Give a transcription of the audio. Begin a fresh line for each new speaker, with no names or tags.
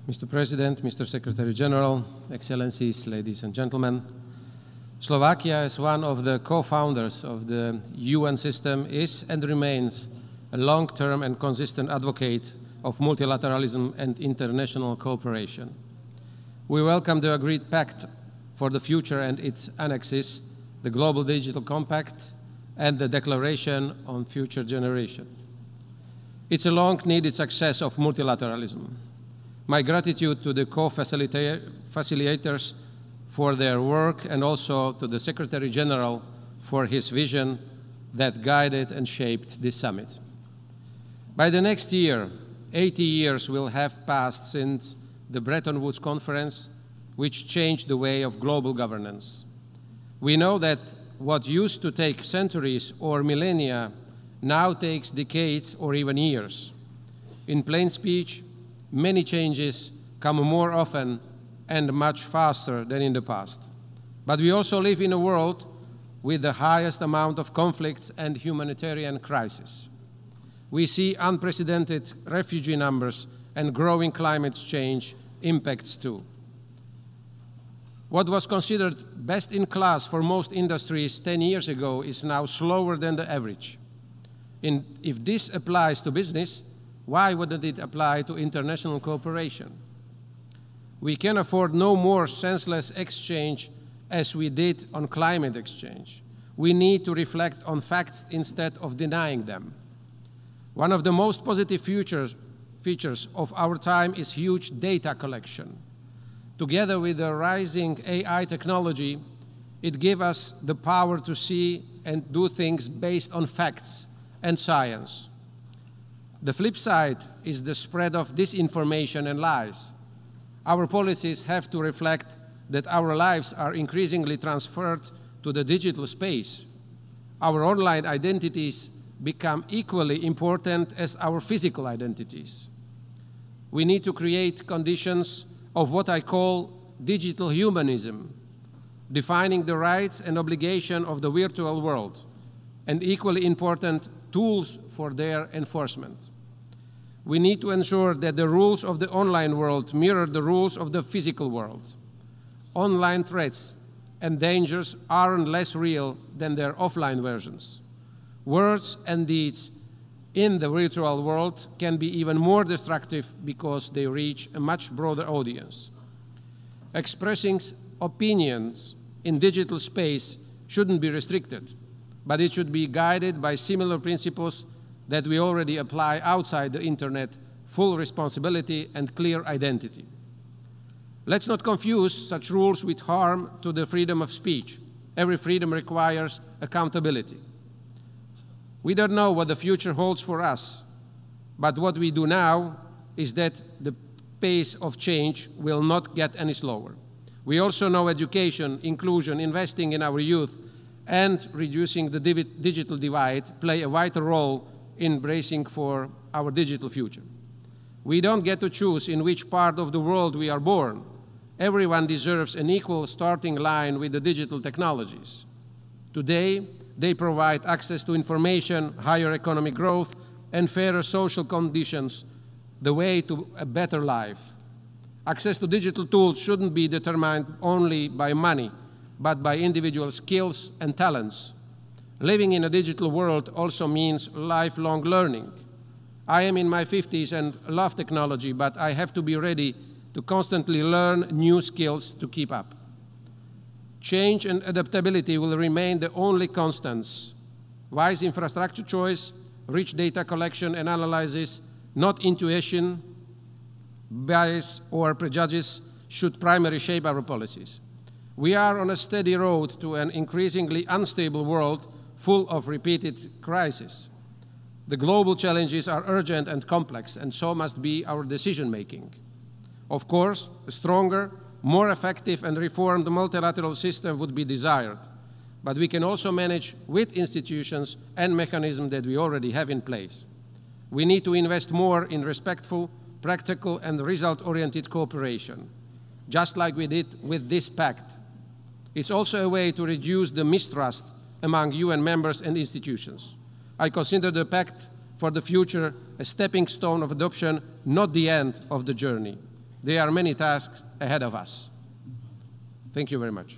Mr. President, Mr. Secretary General, Excellencies, ladies and gentlemen, Slovakia, as one of the co-founders of the UN system, is and remains a long-term and consistent advocate of multilateralism and international cooperation. We welcome the agreed pact for the future and its annexes, the Global Digital Compact and the Declaration on Future Generation. It's a long-needed success of multilateralism. My gratitude to the co-facilitators for their work and also to the Secretary General for his vision that guided and shaped this summit. By the next year, 80 years will have passed since the Bretton Woods Conference, which changed the way of global governance. We know that what used to take centuries or millennia now takes decades or even years. In plain speech, many changes come more often and much faster than in the past. But we also live in a world with the highest amount of conflicts and humanitarian crises. We see unprecedented refugee numbers and growing climate change impacts too. What was considered best in class for most industries 10 years ago is now slower than the average. If this applies to business, why wouldn't it apply to international cooperation? We can afford no more senseless exchange as we did on climate exchange. We need to reflect on facts instead of denying them. One of the most positive features of our time is huge data collection. Together with the rising AI technology, it gives us the power to see and do things based on facts and science. The flip side is the spread of disinformation and lies. Our policies have to reflect that our lives are increasingly transferred to the digital space. Our online identities become equally important as our physical identities. We need to create conditions of what I call digital humanism, defining the rights and obligations of the virtual world, and equally important, tools for their enforcement. We need to ensure that the rules of the online world mirror the rules of the physical world. Online threats and dangers aren't less real than their offline versions. Words and deeds in the virtual world can be even more destructive because they reach a much broader audience. Expressing opinions in digital space shouldn't be restricted, but it should be guided by similar principles that we already apply outside the internet: full responsibility and clear identity. Let's not confuse such rules with harm to the freedom of speech. Every freedom requires accountability. We don't know what the future holds for us, but what we do now is that the pace of change will not get any slower. We also know education, inclusion, investing in our youth, and reducing the digital divide play a vital role in bracing for our digital future. We don't get to choose in which part of the world we are born. Everyone deserves an equal starting line with the digital technologies. Today, they provide access to information, higher economic growth, and fairer social conditions, the way to a better life. Access to digital tools shouldn't be determined only by money, but by individual skills and talents. Living in a digital world also means lifelong learning. I am in my 50s and love technology, but I have to be ready to constantly learn new skills to keep up. Change and adaptability will remain the only constants. Wise infrastructure choice, rich data collection and analysis, not intuition, bias or prejudice, should primarily shape our policies. We are on a steady road to an increasingly unstable world full of repeated crises. The global challenges are urgent and complex, and so must be our decision-making. Of course, a stronger, more effective and reformed multilateral system would be desired, but we can also manage with institutions and mechanisms that we already have in place. We need to invest more in respectful, practical and result-oriented cooperation, just like we did with this pact. It's also a way to reduce the mistrust among UN members and institutions. I consider the Pact for the Future a stepping stone of adoption, not the end of the journey. There are many tasks ahead of us. Thank you very much.